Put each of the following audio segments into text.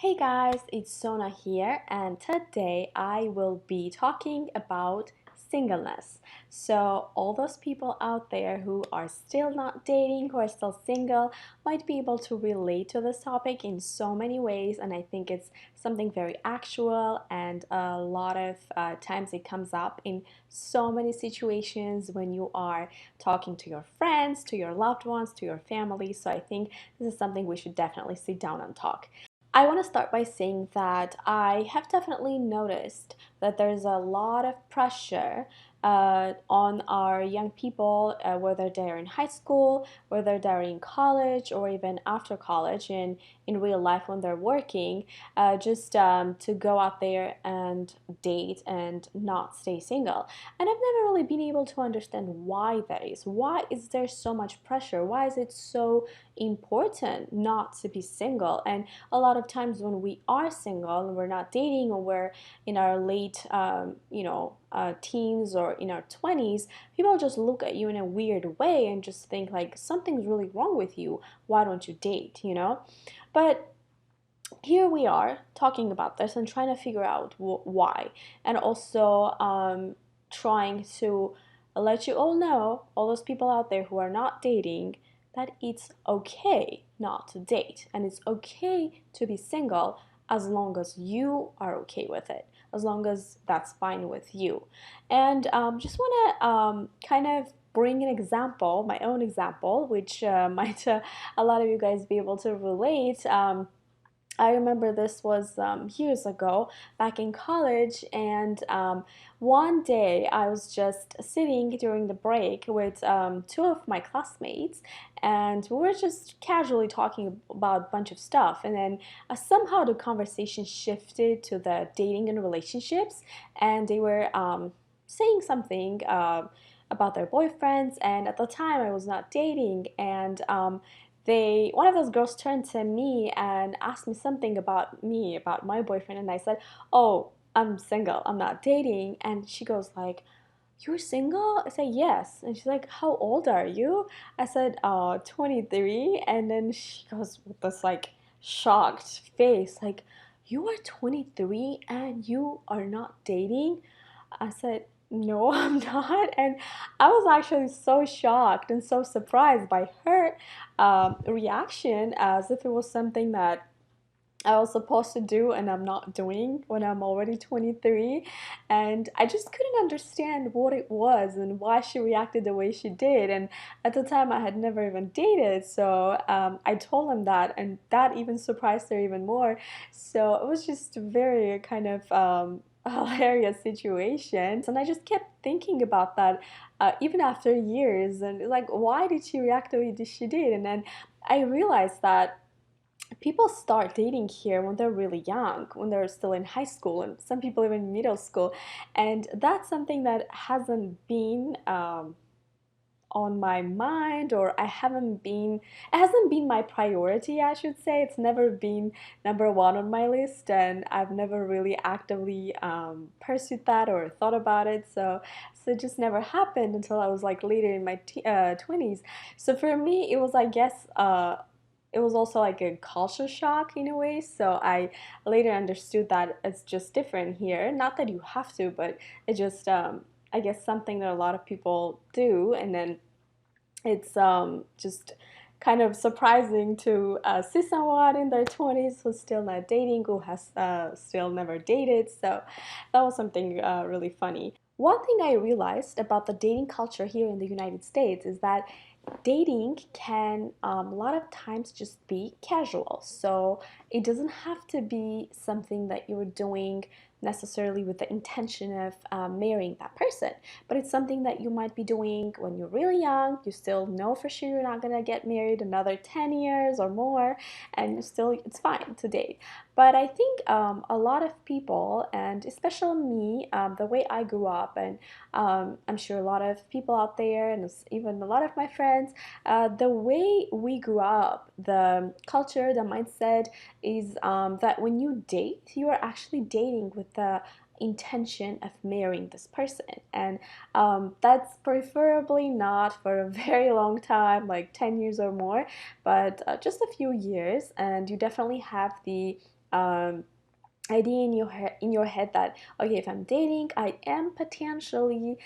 Hey guys, it's Sona here, and today I will be talking about singleness. So, all those people out there who are still not dating, who are still single, might be able to relate to this topic in so many ways, and I think it's something very actual, and a lot of times it comes up in so many situations when you are talking to your friends, to your loved ones, to your family. So, I think this is something we should definitely sit down and talk. I want to start by saying that I have definitely noticed that there's a lot of pressure on our young people, whether they're in high school, whether they're in college, or even after college, in real life when they're working, just to go out there and date and not stay single. And I've never really been able to understand why that is. Why is there so much pressure? Why is it so important not to be single? And a lot of times when we are single and we're not dating, or we're in our late teens or in our 20s, people just look at you in a weird way and just think like something's really wrong with you. Why don't you date? But here we are talking about this and trying to figure out why, and also trying to let you all know, all those people out there who are not dating, that it's okay not to date, and it's okay to be single as long as you are okay with it, as long as that's fine with you. And just want to kind of bring an example, my own example, which might a lot of you guys be able to relate. I remember this was years ago, back in college, and one day I was just sitting during the break with two of my classmates, and we were just casually talking about a bunch of stuff. And then somehow the conversation shifted to the dating and relationships, and they were saying something about their boyfriends. And at the time, I was not dating, and one of those girls turned to me and asked me something about me, about my boyfriend, and I said, "Oh, I'm single, I'm not dating." And she goes like, "You're single?" I said, "Yes." And she's like, "How old are you?" I said, 23. And then she goes with this like shocked face, like, "You are 23 and you are not dating?" I said, "No, I'm not." And I was actually so shocked and so surprised by her reaction, as if it was something that I was supposed to do and I'm not doing when I'm already 23. And I just couldn't understand what it was and why she reacted the way she did. And at the time, I had never even dated. So I told him that, and that even surprised her even more. So it was just a very kind of hilarious situation. And I just kept thinking about that even after years. And like, why did she react the way she did? And then I realized that people start dating here when they're really young, when they're still in high school, and some people even middle school. And that's something that hasn't been on my mind, or it hasn't been my priority, I should say. It's never been number one on my list, and I've never really actively pursued that or thought about it. So it just never happened until I was like later in my 20s. So for me, it was, I guess, it was also like a culture shock in a way. So I later understood that it's just different here. Not that you have to, but it just, I guess, something that a lot of people do. And then it's just kind of surprising to see someone in their 20s who's still not dating, who has still never dated. So that was something really funny. One thing I realized about the dating culture here in the United States is that dating can a lot of times just be casual. So it doesn't have to be something that you're doing necessarily with the intention of marrying that person, but it's something that you might be doing when you're really young. You still know for sure you're not going to get married another 10 years or more, and you still, it's fine to date. But I think a lot of people, and especially me, the way I grew up, and I'm sure a lot of people out there, and even a lot of my friends, the way we grew up, the culture, the mindset is that when you date, you are actually dating with the intention of marrying this person. And that's preferably not for a very long time, like 10 years or more, but just a few years. And you definitely have the idea in your head that okay, if I'm dating, I am potentially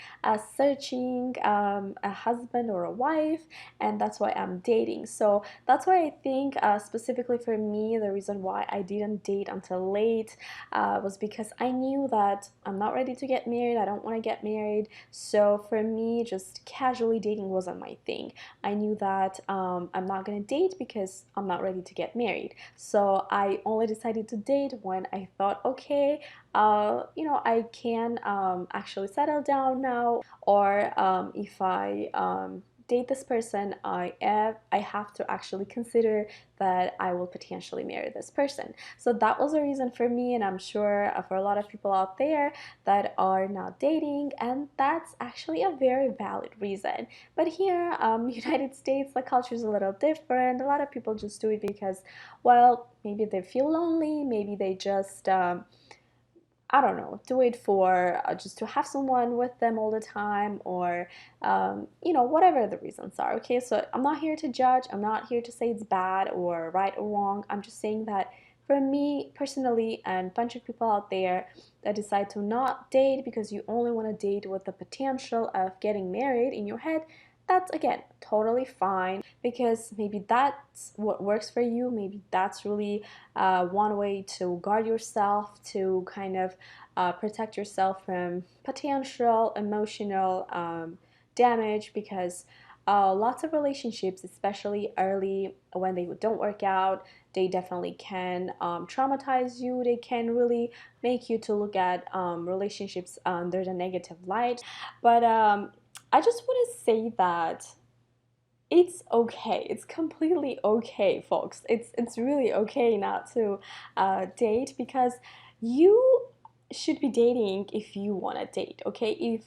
searching a husband or a wife, and that's why I'm dating. So that's why I think specifically for me, the reason why I didn't date until late was because I knew that I'm not ready to get married. I don't want to get married. So for me, just casually dating wasn't my thing. I knew that I'm not gonna date because I'm not ready to get married. So I only decided to date when I thought, okay, I can actually settle down now, or if I date this person, I have to actually consider that I will potentially marry this person. So that was a reason for me, and I'm sure for a lot of people out there that are not dating, and that's actually a very valid reason. But here, United States, the culture is a little different. A lot of people just do it because, well, maybe they feel lonely, maybe they just I don't know, do it for just to have someone with them all the time, or whatever the reasons are. Okay, so I'm not here to judge, I'm not here to say it's bad or right or wrong. I'm just saying that for me personally, and a bunch of people out there that decide to not date because you only want to date with the potential of getting married in your head, that's again totally fine, because maybe that's what works for you. Maybe that's really one way to guard yourself, to kind of protect yourself from potential emotional damage, because lots of relationships, especially early when they don't work out, they definitely can traumatize you. They can really make you to look at relationships under the negative light. But I just want to say that it's okay. It's completely okay, folks. It's really okay not to date, because you should be dating if you want to date. Okay, if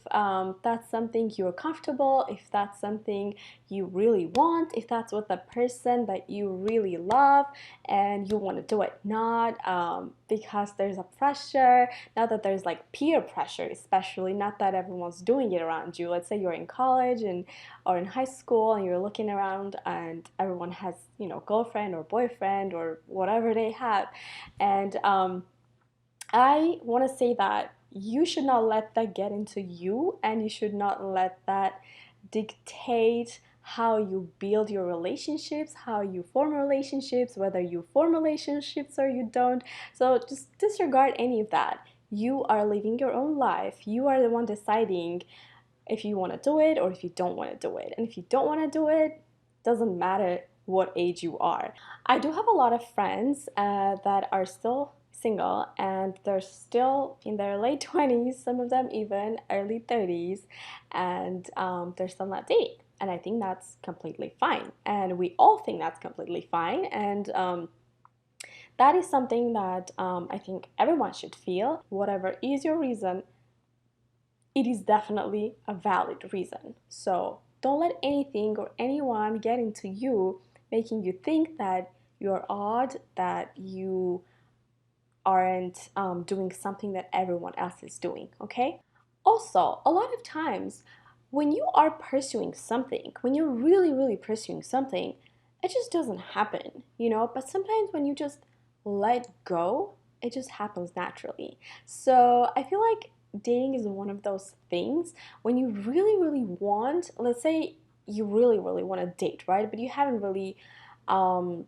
that's something you're comfortable, if that's something you really want, if that's what the person that you really love and you want to do it, not because there's a pressure, not that there's like peer pressure, especially not that everyone's doing it around you. Let's say you're in college and or in high school and you're looking around and everyone has girlfriend or boyfriend or whatever they have, and I want to say that you should not let that get into you, and you should not let that dictate how you build your relationships, how you form relationships, whether you form relationships or you don't. So just disregard any of that. You are living your own life. You are the one deciding if you want to do it or if you don't want to do it. And if you don't want to do it, doesn't matter what age you are. I do have a lot of friends that are still single, and they're still in their late 20s, some of them even early 30s, and they're still not dating. And I think that's completely fine. And we all think that's completely fine. And that is something that I think everyone should feel. Whatever is your reason, it is definitely a valid reason. So don't let anything or anyone get into you, making you think that you're odd, that you aren't doing something that everyone else is doing, okay? Also, a lot of times when you are pursuing something, when you're really, really pursuing something, it just doesn't happen, But sometimes when you just let go, it just happens naturally. So I feel like dating is one of those things when you really, really want, let's say you really, really want to date, right? But you haven't really um,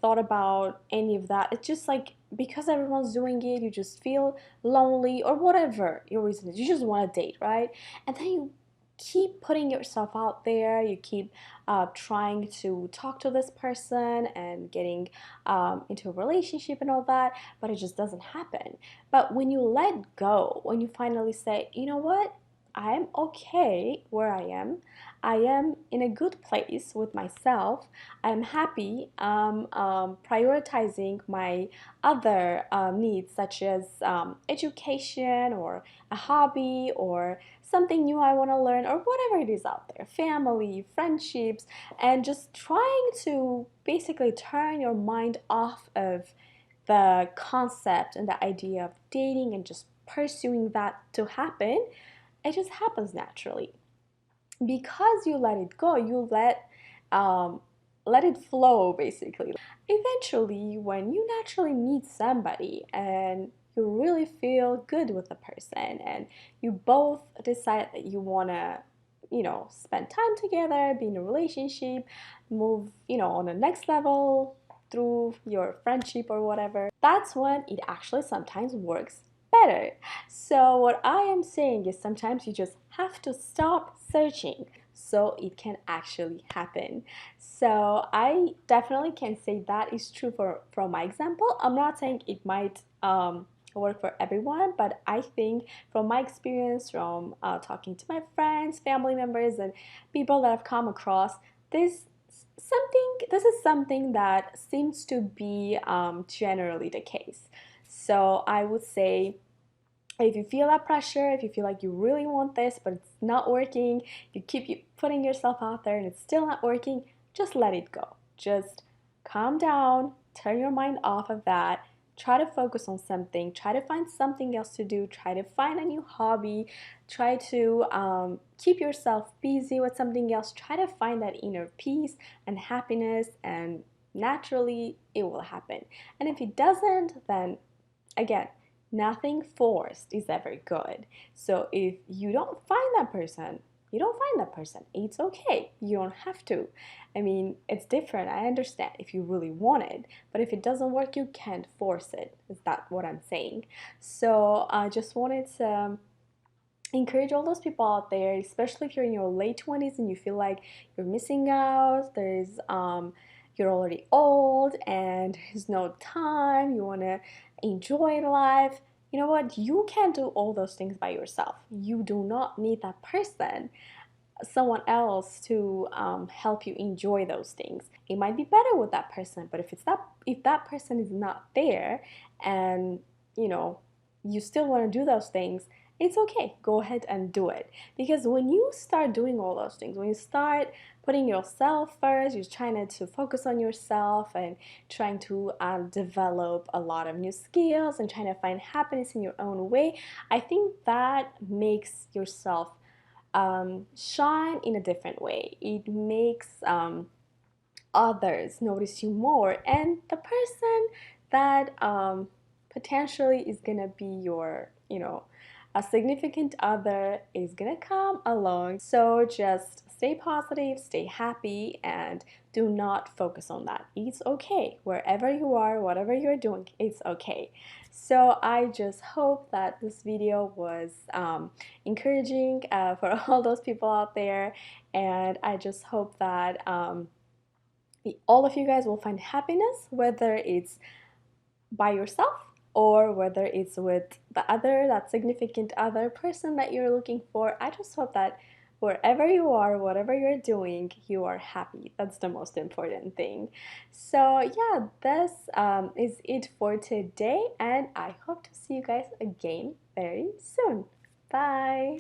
thought about any of that. It's just like because everyone's doing it, you just feel lonely or whatever your reason is. You just want to date, right? And then you keep putting yourself out there. You keep trying to talk to this person and getting into a relationship and all that, but it just doesn't happen. But when you let go, when you finally say, you know what? I'm okay where I am. I am in a good place with myself. I'm happy. Prioritizing my other needs, such as education or a hobby or something new I want to learn, or whatever it is out there, family, friendships, and just trying to basically turn your mind off of the concept and the idea of dating and just pursuing that to happen. It just happens naturally because you let it go. You let let it flow basically. Eventually, when you naturally meet somebody and you really feel good with the person and you both decide that you want to, spend time together, be in a relationship, move, on the next level through your friendship or whatever, that's when it actually sometimes works better. So what I am saying is sometimes you just have to stop searching so it can actually happen. So I definitely can say that is true for from my example. I'm not saying it might work for everyone, but I think from my experience, from talking to my friends, family members, and people that I've come across, this this is something that seems to be generally the case. So I would say if you feel that pressure, if you feel like you really want this but it's not working, you keep putting yourself out there and it's still not working, just let it go. Just calm down, turn your mind off of that, try to focus on something, try to find something else to do, try to find a new hobby, try to keep yourself busy with something else, try to find that inner peace and happiness, and naturally it will happen. And if it doesn't, then again, nothing forced is ever good. So if you don't find that person, you don't find that person. It's okay. You don't have to. I mean, it's different. I understand if you really want it, but if it doesn't work, you can't force it. Is that what I'm saying? So I just wanted to encourage all those people out there, especially if you're in your late 20s and you feel like you're missing out. You're already old and there's no time. You want to enjoy life. You know what? You can do all those things by yourself. You do not need that person, someone else, to help you enjoy those things. It might be better with that person, but if that person is not there, and you know you still want to do those things, it's okay. Go ahead and do it, because when you start doing all those things, when you start putting yourself first, you're trying to focus on yourself and trying to develop a lot of new skills and trying to find happiness in your own way, I think that makes yourself shine in a different way. It makes others notice you more, and the person that potentially is gonna be your, a significant other is gonna come along. So just stay positive, stay happy, and do not focus on that. It's okay. Wherever you are, whatever you're doing, it's okay. So I just hope that this video was encouraging for all those people out there, and I just hope that all of you guys will find happiness, whether it's by yourself or whether it's with that significant other person that you're looking for. I just hope that wherever you are, whatever you're doing, you are happy. That's the most important thing. So yeah, this is it for today, and I hope to see you guys again very soon. Bye.